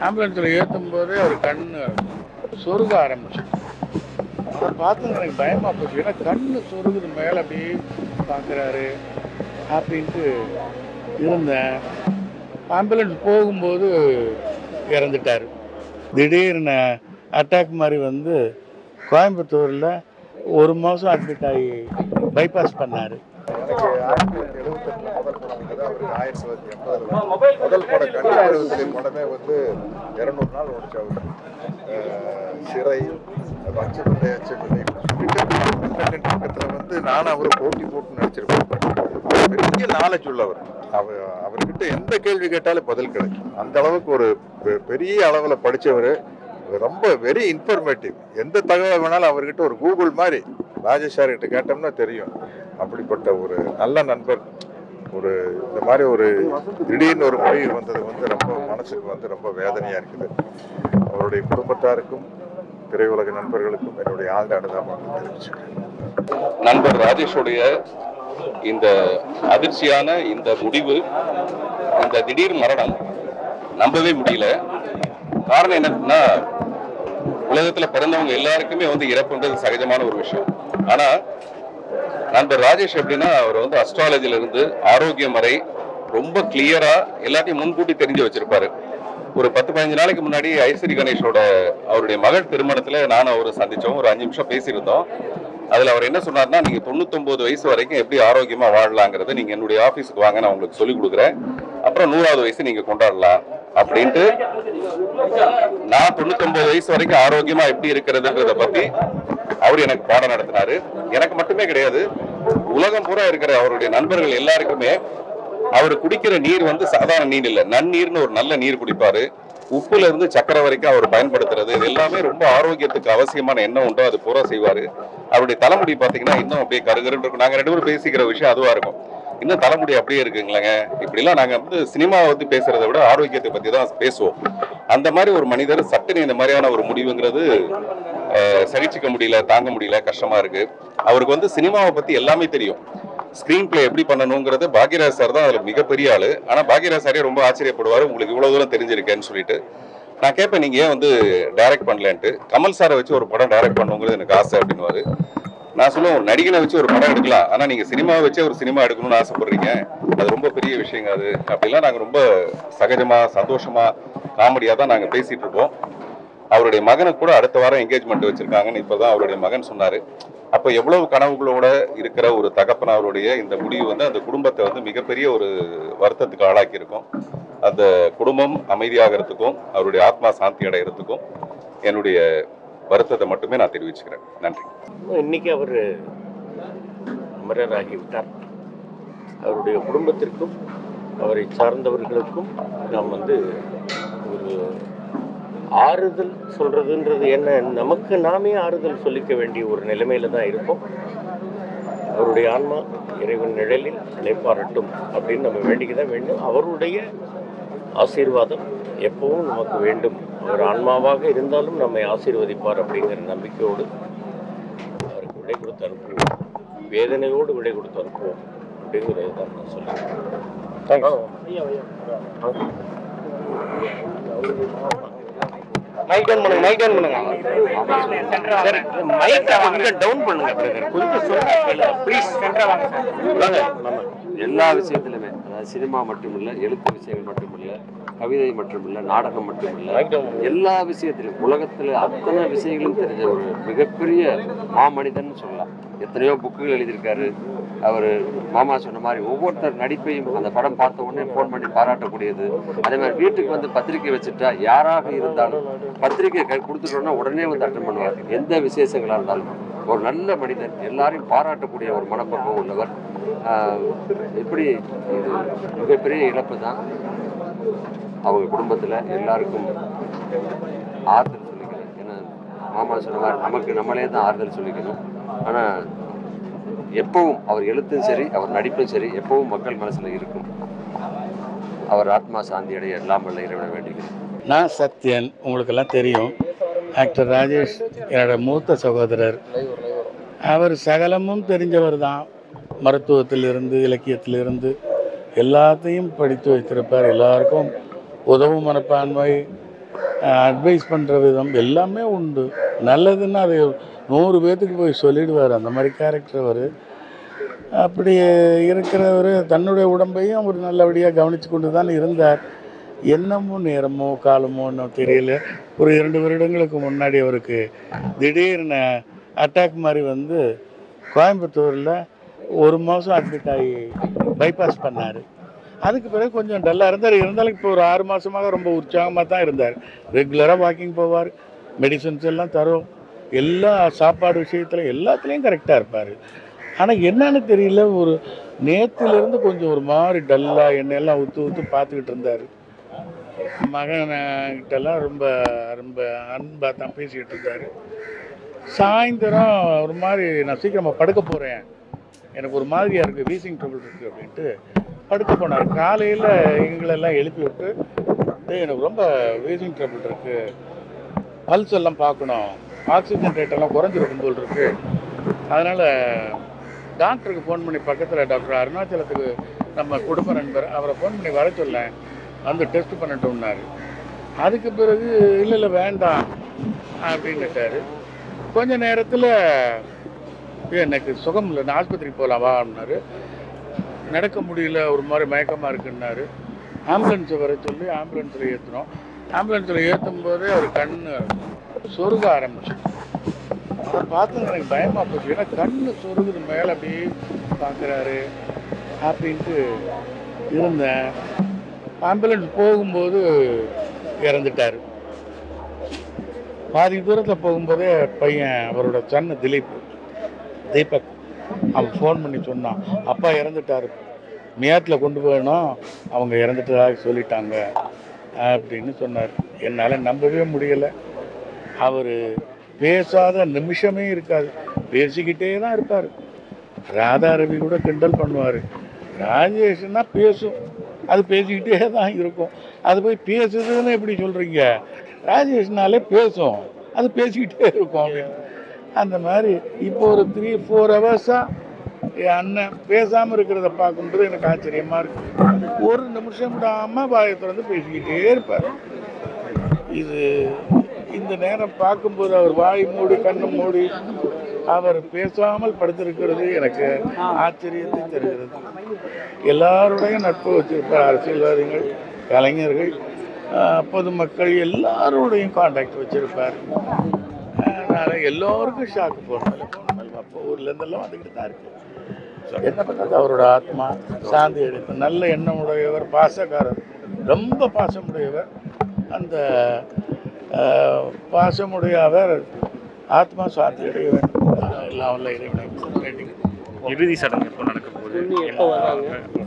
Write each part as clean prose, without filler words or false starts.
ஆம்புலன்ஸில் ஏற்றும் போதே அவர் கண்ணு சொருக ஆரம்பிச்சு. அதை பார்த்து எனக்கு பயமாக போச்சு. ஏன்னா கண்ணு சொருகுது, மேலே அப்படியே பார்க்குறாரு அப்படின்ட்டு இருந்தேன். ஆம்புலன்ஸ் போகும்போது இறந்துட்டார். திடீர்னு அட்டாக் மாதிரி வந்து கோயம்புத்தூரில் 1 மாதம் அட்மிட் ஆகி பைபாஸ் பண்ணார். எனக்கு 1978 முதல் படம் வந்தது. அவருக்கு 1980 முதல் படம் கண்டிப்பாக படமே வந்து 200 நாள் ஓடிச்சு. அவர் சிறை, அச்சமில்லை அச்சமில்லை பக்கத்தில் வந்து நானும் அவரை போட்டி போட்டு நடிச்சிருப்பேன். பெரிய நாலேஜ் உள்ளவர். அவர்கிட்ட எந்த கேள்வி கேட்டாலும் பதில் கிடைக்கும். அந்த அளவுக்கு ஒரு பெரிய அளவில் படித்தவர். ரொம்ப வெரி இன்ஃபர்மேட்டிவ். எந்த தகவல் வேணாலும் அவர்கிட்ட ஒரு கூகுள் மாதிரி ராஜேஷ் சார் கிட்ட கேட்டோம்னா தெரியும். அப்படிப்பட்ட ஒரு நல்ல நண்பர். ஒரு இந்த மாதிரி ஒரு திடீர்னு ஒரு முடிவு வந்தது வந்து ரொம்ப மனசுக்கு வந்து ரொம்ப வேதனையாக இருக்குது. அவருடைய குடும்பத்தாருக்கும் திரையுலக நண்பர்களுக்கும் என்னுடைய ஆழ்ந்த அனுதாபத்தை தெரிவிச்சுக்கிறேன். நண்பர் ராஜேஷுடைய இந்த அதிர்ச்சியான இந்த முடிவு, இந்த திடீர் மரணம் நம்பவே முடியல. காரணம் என்னன்னா, உலகத்துல பிறந்தவங்க எல்லாருக்குமே வந்து இறப்புன்றது சகஜமான ஒரு விஷயம். ஆனா நண்பர் ராஜேஷ் எப்படின்னா, அவர் வந்து அஸ்ட்ராலஜில இருந்து ஆரோக்கியம் வரை ரொம்ப கிளியரா எல்லாத்தையும் முன்கூட்டி தெரிஞ்சு வச்சிருப்பாரு. ஒரு 10-15 நாளைக்கு முன்னாடி ஐஸ்வரி கணேஷோட அவருடைய மகள் திருமணத்துல நானும் அவரை சந்திச்சோம். ஒரு 5 நிமிஷம் பேசியிருந்தோம். அதுல அவர் என்ன சொன்னார்னா, நீங்க 99 வயசு வரைக்கும் எப்படி ஆரோக்கியமா வாழலாங்கிறத நீங்க என்னுடைய ஆபீஸுக்கு வாங்க, நான் உங்களுக்கு சொல்லிக் கொடுக்குறேன். அப்புறம் 100வது வயசு நீங்க கொண்டாடலாம் அப்படின்ட்டு. நான் 99 வயசு வரைக்கும் ஆரோக்கியமா எப்படி இருக்கிறதுன்றத பத்தி அவர் எனக்கு பாடம் நடத்தினாரு. எனக்கு மட்டுமே கிடையாது, உலகம் பூரா இருக்கிற அவருடைய நண்பர்கள் எல்லாருக்குமே. அவர் குடிக்கிற நீர் வந்து சாதாரண நீர் இல்லை, நன்னீர்னு ஒரு நல்ல நீர் குடிப்பாரு. உப்புல இருந்து சக்கரை வரைக்கும் அவர் பயன்படுத்துறது இது எல்லாமே ரொம்ப ஆரோக்கியத்துக்கு அவசியமான எண்ணம் உண்டோ அது பூரா செய்வாரு. அவருடைய தலைமுடி பாத்தீங்கன்னா இன்னும் அப்படியே கருகருன்னு இருக்கும். நாங்க 2 பேரும் பேசிக்கிற விஷயம் அதுவா இருக்கும். இன்னும் தலைமுடி அப்படியே இருக்குங்களேங்க. இப்படிலாம் நாங்க வந்து சினிமாவை வந்து பேசுறதை விட ஆரோக்கியத்தை பத்தி தான் பேசுவோம். அந்த மாதிரி ஒரு மனிதர் சட்டுன்னு இந்த மாதிரியான ஒரு முடிவுங்கிறது சகிச்சுக்க முடியல, தாங்க முடியல, கஷ்டமா இருக்கு. அவருக்கு வந்து சினிமாவை பத்தி எல்லாமே தெரியும். ஸ்கிரீன் பிளே எப்படி பண்ணணுங்கிறது பாக்யராஜ் சார் தான் அதுல மிகப்பெரிய ஆளு. ஆனா பாக்யராஜ் சாரே ரொம்ப ஆச்சரியப்படுவாரு, உங்களுக்கு இவ்வளவு தூரம் தெரிஞ்சிருக்கேன்னு சொல்லிட்டு. நான் கேட்பேன், நீங்க ஏன் வந்து டைரக்ட் பண்ணலன்ட்டு. கமல் சாரை வச்சு ஒரு படம் டைரக்ட் பண்ணுங்கிறது எனக்கு ஆசை அப்படின்னுவாரு. நான் சொல்லுவேன், நடிகனை வச்சு ஒரு படம் எடுக்கலாம், ஆனா நீங்க சினிமாவை வச்சு ஒரு சினிமா எடுக்கணும்னு ஆசைப்படுறீங்க, அது ரொம்ப பெரிய விஷயங்க அது அப்படிலாம். நாங்க ரொம்ப சகஜமா சந்தோஷமா காமெடியா தான் நாங்க பேசிட்டு இருப்போம். அவருடைய மகனுக்கு கூட அடுத்த வாரம் என்கேஜ்மெண்ட் வச்சிருக்காங்கன்னு இப்பதான் அவருடைய மகன் சொன்னாரு. அப்ப எவ்வளவு கனவுகளோட இருக்கிற ஒரு தகப்பனாருடைய இந்த முடிவு வந்து அந்த குடும்பத்தை வந்து மிகப்பெரிய ஒரு வருத்தத்துக்கு ஆளாக்கி இருக்கும். அந்த குடும்பம் அமைதியாகிறதுக்கும் அவருடைய ஆத்மா சாந்தி அடைகிறதுக்கும் என்னுடைய வருத்தத்தை மட்டுமே நான் தெரிவிச்சுக்கிறேன். நன்றி. இன்னைக்கு அவர் மரணராகிவிட்டார். அவருடைய குடும்பத்திற்கும் அவரை சார்ந்தவர்களுக்கும் நாம் வந்து ஒரு ஆறுதல் சொல்றதுன்றது என்ன, நமக்கு நாமே ஆறுதல் சொல்லிக்க வேண்டிய ஒரு நிலைமையில தான் இருக்கும். அவருடைய ஆன்மா இறைவன் நிழலில் நிலைப்பாரட்டும் அப்படின்னு நம்ம வேண்டிக்க தான் வேண்டும். அவருடைய ஆசீர்வாதம் எப்பவும் நமக்கு வேண்டும். அவர் ஆன்மாவாக இருந்தாலும் நம்மை ஆசீர்வதிப்பார் அப்படிங்கிற நம்பிக்கையோடு அவருக்கு விடை கொடுத்து அனுப்புவோம். வேதனையோடு விடை கொடுத்து அனுப்புவோம் அப்படிங்கிறத தான் நான் சொல்லுவேன். மைக் டவுன் பண்ணுங்க, மைக் டவுன் பண்ணுங்க. சரி, மைக் கொஞ்சம் டவுன் பண்ணுங்க பிரதர், கொஞ்சம் சொல்லுங்க ப்ளீஸ். வாங்க. எல்லா விஷயத்திலுமே, அதாவது சினிமா மட்டுமில்லை, எழுத்து விஷயங்கள் மட்டுமில்லை, கவிதை மட்டுமில்லை, நாடகம் மட்டுமில்லை, எல்லா விஷயத்திலும் உலகத்தில் அத்தனை விஷயங்களும் தெரிஞ்ச ஒரு மிகப்பெரிய மாமனிதன் சொல்லலாம். எத்தனையோ புக்குகள் எழுதியிருக்காரு. அவர் மாமா சொன்ன மாதிரி ஒவ்வொருத்தர் நடிப்பையும் அந்த படம் பார்த்த உடனே ஃபோன் பண்ணி பாராட்டக்கூடியது. அதே மாதிரி வீட்டுக்கு வந்து பத்திரிக்கை வச்சுட்டா யாராக இருந்தாலும் பத்திரிக்கை கொடுத்துட்டோன்னா உடனே வந்து அட்டன் பண்ணுவார். எந்த விசேஷங்களாக இருந்தாலும் ஒரு நல்ல மனிதன், எல்லாரையும் பாராட்டக்கூடிய ஒரு மனப்பக்குவம் உள்ளவர். எப்படி இது மிகப்பெரிய இழப்பு தான். அவங்க குடும்பத்தில் எல்லாருக்கும் ஆறுதல் சொல்லிக்கிறேன். ஏன்னா மாமா சொன்ன மாதிரி நமக்கு நம்மளே தான் ஆறுதல் சொல்லிக்கணும். ஆனால் எப்பவும் அவர் எழுத்தும் சரி, அவர் நடிப்பும் சரி, எப்பவும் மக்கள் மனசில் இருக்கும். அவர் ஆத்மா சாந்தி அடைய எல்லாம் வல்ல இறைவனை வேண்டிக்கிறேன். நான் சத்யன், உங்களுக்கெல்லாம் தெரியும். ஆக்டர் ராஜேஷ் என்னோட மூத்த சகோதரர். அவர் சகலமும் தெரிஞ்சவர் தான். மருத்துவத்திலிருந்து இலக்கியத்திலிருந்து எல்லாத்தையும் படித்து வைத்திருப்பார். எல்லாருக்கும் உதவும் மனப்பான்மை, அட்வைஸ் பண்ணுற விதம் எல்லாமே உண்டு. நல்லதுன்னா அது 100 பேர்த்துக்கு போய் சொல்லிடுவார். அந்த மாதிரி கேரக்டர் அவர். அப்படி இருக்கிறவர் தன்னுடைய உடம்பையும் அவர் நல்லபடியாக கவனித்து கொண்டு தான் இருந்தார். என்னமோ நேரமோ காலமோ இன்னும் தெரியல. ஒரு 2 வருடங்களுக்கு முன்னாடி அவருக்கு திடீர்னு அட்டாக் மாதிரி வந்து கோயம்புத்தூரில் 1 மாதம் அட்மிட் ஆகி பைபாஸ் பண்ணார். அதுக்கு பிறகு கொஞ்சம் டல்லாக இருந்தாலும் இப்போ ஒரு 6 மாதமாக ரொம்ப உற்சாகமாக தான் இருந்தார். ரெகுலராக வாக்கிங் போவார், மெடிசன்ஸ் எல்லாம் தரும், எல்லா சாப்பாடு விஷயத்தில் எல்லாத்துலேயும் கரெக்டாக இருப்பார். ஆனால் என்னன்னு தெரியல, ஒரு நேற்றுலேருந்து கொஞ்சம் ஒரு மாதிரி டல்லாக எண்ணெயெல்லாம் ஊற்று பார்த்துக்கிட்டு இருந்தார். மகன்கிட்டலாம் ரொம்ப ரொம்ப அன்பாக தான் பேசிக்கிட்டு இருந்தார். சாயந்தரம் ஒரு மாதிரி நான் சீக்கிரமாக படுக்க போகிறேன், எனக்கு ஒரு மாதிரியாக இருக்குது, வீசிங் ட்ரபிள் இருக்குது அப்படின்ட்டு படுக்க போனார். காலையில் எங்களெல்லாம் எழுப்பி விட்டு, எனக்கு ரொம்ப வீசிங் ட்ரபிள் இருக்குது, பல்ஸ் எல்லாம் பார்க்கணும், ஆக்சிஜன் ரேட்டெல்லாம் குறைஞ்சிருக்கும் போல் இருக்குது, அதனால் டாக்டருக்கு ஃபோன் பண்ணி பக்கத்தில் டாக்டர் அருணாச்சலத்துக்கு நம்ம குடும்ப நண்பர் அவரை ஃபோன் பண்ணி வர சொல்லேன், வந்து டெஸ்ட் பண்ணட்டோம்னாரு. அதுக்கு பிறகு இல்லை வேண்டாம் அப்படின்னுட்டார். கொஞ்ச நேரத்தில் எனக்கு சுகம் இல்லை, நான் ஆஸ்பத்திரிக்கு போகலாம் வா அப்படின்னாரு. நடக்க முடியல, ஒரு மாதிரி மயக்கமாக இருக்குன்னாரு. ஆம்புலன்ஸை வர சொல்லி ஆம்புலன்ஸில் ஏற்றினோம். ஆம்புலன்ஸில் ஏற்றும் போதே அவர் கண் சொருக ஆரம்பிச்சு. அதை பார்த்து எனக்கு பயமாக போச்சு. ஏன்னா கண் சொருகுது, மேலே அப்படியே பார்க்குறாரு அப்படின்ட்டு இருந்தேன். ஆம்புலன்ஸ் போகும்போது இறந்துட்டார். பாதி தூரத்தில் போகும்போதே பையன், அவரோட சன்னு தீபக், அவன் ஃபோன் பண்ணி சொன்னான், அப்பா இறந்துட்டார், மியாத்தில் கொண்டு போயணும், அவங்க இறந்துட்டதாக சொல்லிட்டாங்க அப்படின்னு சொன்னார். என்னால் நம்பவே முடியலை. அவர் பேசாத நிமிஷமே இருக்காது, பேசிக்கிட்டே தான் இருப்பார். ராதா ரவி கூட கிண்டல் பண்ணுவார், ராஜேஷ்னா பேசும், அது பேசிக்கிட்டே தான் இருக்கும், அது போய் பேசுதுன்னு எப்படி சொல்கிறீங்க, ராஜேஷ்னாலே பேசும், அது பேசிக்கிட்டே இருக்கும் அப்படின்னு. அந்த மாதிரி இப்போ ஒரு 3-4 ஹவர்ஸாக என் அண்ணன் பேசாமல் இருக்கிறத பார்க்கும்போது எனக்கு ஆச்சரியமாக இருக்குது. ஒரு நிமிஷம் விடாமல் வாயை திறந்து பேசிக்கிட்டே இருப்பார். இந்த நேரம் பார்க்கும்போது அவர் வாய் மூடி கண்ணு மூடி அவர் பேசாமல் படுத்திருக்கிறது எனக்கு ஆச்சரியத்தை தருகிறது. எல்லாருடையும் நட்பு வச்சிருப்பார். அரசியல்வாதிகள், கலைஞர்கள், பொதுமக்கள் எல்லாரோடையும் கான்டாக்ட் வச்சிருப்பார். அதனால் எல்லோருக்கும் ஷாக்கு போகணும். அப்போ ஊர்லேருந்தெல்லாம் வந்துக்கிட்டு தான் இருக்குது. என்ன பண்ணது, அவரோட ஆத்மா சாந்தி அடைத்து. நல்ல எண்ணம் உடையவர், பாசக்காரர், ரொம்ப பாசமுடையவர். அந்த பாசமுடைய அவர் ஆத்மா சாந்தி அடைய வேண்டும். எல்லாம் வல்ல இறைவனை வேண்டிங்க. இறுதி சடங்கு எப்போ நடக்க போகுது?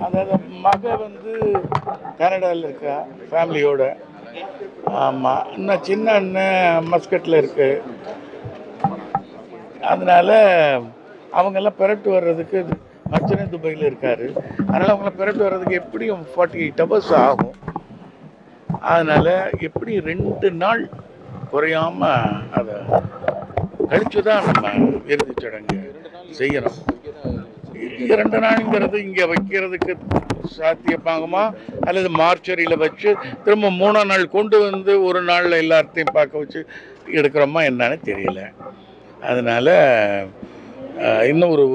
அதாவது மக வந்து கனடாவில் இருக்கா ஃபேமிலியோட. ஆமாம், இன்னும் சின்ன அண்ணன் மஸ்கட்டில் இருக்கு. அதனால் அவங்கெல்லாம் பெரட்டு வர்றதுக்கு, மச்சனே துபாயில் இருக்கார், அதனால் அவங்கள பெரட்டு வர்றதுக்கு எப்படியும் 48 hours ஆகும். அதனால் எப்படி 2 நாள் குறையாமல் அதை கழித்து தான் நம்ம இறுதி சடங்கு செய்யணும். 2 நாளுங்கிறது இங்கே வைக்கிறதுக்கு சாத்தியப்பாகுமா, அல்லது மார்ச்சரியில் வச்சு திரும்ப 3ஆம் நாள் கொண்டு வந்து ஒரு நாளில் எல்லாத்தையும் பார்க்க வச்சு எடுக்கிறோமா என்னன்னு தெரியல. அதனால் இன்னும் ஒரு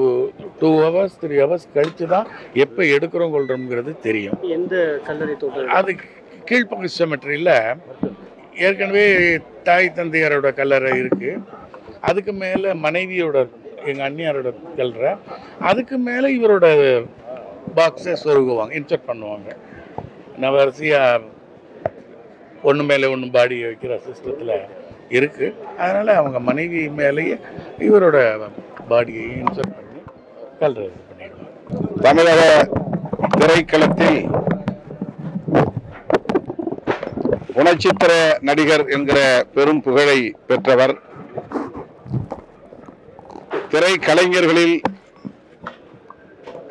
2 hours 3 hours கழித்து தான் எப்போ எடுக்கிறோம் கொள்கிறோங்கிறது தெரியும். எந்த கல்லறை தோட்டம்? அது கீழ்ப்பங்கு செமெட்ரியில் ஏற்கனவே தாய் தந்தையாரோட கல்லறை இருக்குது. அதுக்கு மேலே மனைவியோட, எங்கள் அண்ணியாரோட கல்லறை, அதுக்கு மேலே இவரோட பாக்ஸை சொருகுவாங்க, இன்சர்ட் பண்ணுவாங்க. நான் வரிசையாக ஒன்று மேலே ஒன்று பாடி வைக்கிற சிஸ்டத்தில் இருக்குது. அதனால் அவங்க மனைவி மேலேயே இவரோட பாடியை இன்சர்ட் பண்ணி கல்லறை பண்ணிடுவாங்க. தமிழக திரைக்களத்தில் குணச்சித்திர நடிகர் என்கிற பெரும் புகழை பெற்றவர். திரைக்கலைஞர்களில்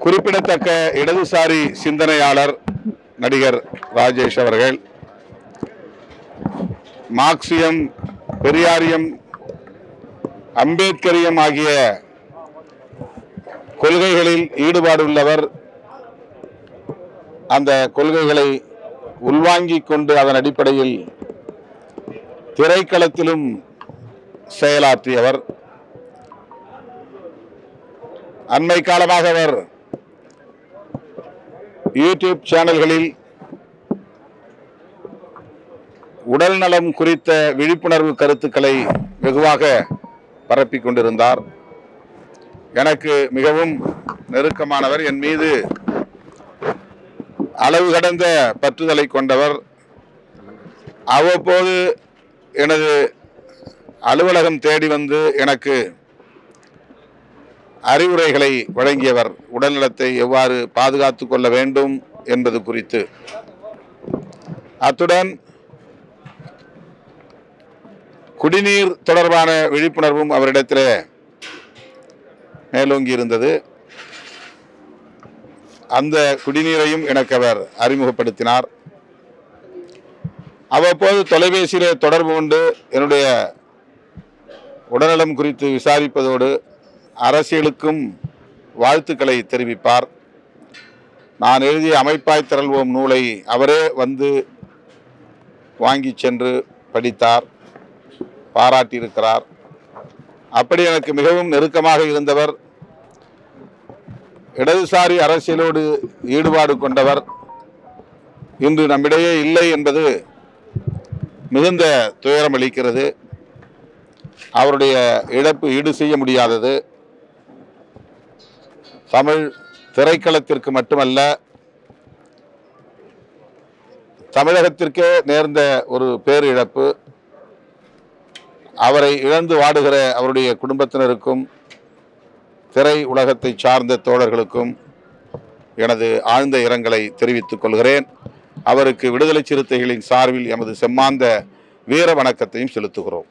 குறிப்பிடத்தக்க இடதுசாரி சிந்தனையாளர் நடிகர் ராஜேஷ் அவர்கள். மார்க்சியம், பெரியாரியம், அம்பேத்கரியம் ஆகிய கொள்கைகளில் ஈடுபாடுள்ளவர். அந்த கொள்கைகளை உள்வாங்கிக் கொண்டு அதன் அடிப்படையில் திரைக்களத்திலும் செயலாற்றியவர். அண்மை காலமாக அவர் யூடியூப் சேனல்களில் உடல் நலம் குறித்த விழிப்புணர்வு கருத்துக்களை வெகுவாக பரப்பிக் கொண்டிருந்தார். எனக்கு மிகவும் நெருக்கமானவர், என் மீது அளவு கடந்த பற்றுதலை கொண்டவர். அவ்வப்போது எனது அலுவலகம் தேடி வந்து எனக்கு அறிவுரைகளை வழங்கியவர், உடல்நலத்தை எவ்வாறு பாதுகாத்து கொள்ள வேண்டும் என்பது குறித்து. அத்துடன் குடிநீர் தொடர்பான விழிப்புணர்வும் அவரிடத்தில் மேலோங்கி இருந்தது. அந்த குடிநீரையும் எனக்கு அவர் அறிமுகப்படுத்தினார். அவ்வப்போது தொலைபேசியிலே தொடர்பு கொண்டு என்னுடைய உடல்நலம் குறித்து விசாரிப்பதோடு அரசியலுக்கும் வாழ்த்துக்களை தெரிவிப்பார். நான் எழுதிய அமைப்பாய் திரள்வோம் நூலை அவரே வந்து வாங்கி சென்று படித்தார், பாராட்டியிருக்கிறார். அப்படி எனக்கு மிகவும் நெருக்கமாக இருந்தவர். இடதுசாரி அரசியலோடு ஈடுபாடு கொண்டவர் இன்று நம்மிடையே இல்லை என்பது மிகுந்த துயரம் அளிக்கிறது. அவருடைய இழப்பு ஈடு செய்ய முடியாதது. தமிழ் திரைக்களத்திற்கு மட்டுமல்ல, தமிழகத்திற்கே நேர்ந்த ஒரு பேரிழப்பு. அவரை இழந்து வாடுகிற அவருடைய குடும்பத்தினருக்கும் திரை உலகத்தை சார்ந்த தோழர்களுக்கும் எனது ஆழ்ந்த இரங்கலை தெரிவித்துக் கொள்கிறேன். அவருக்கு விடுதலை சிறுத்தைகளின் சார்பில் எமது செம்மாந்த வீர வணக்கத்தையும் செலுத்துகிறோம்.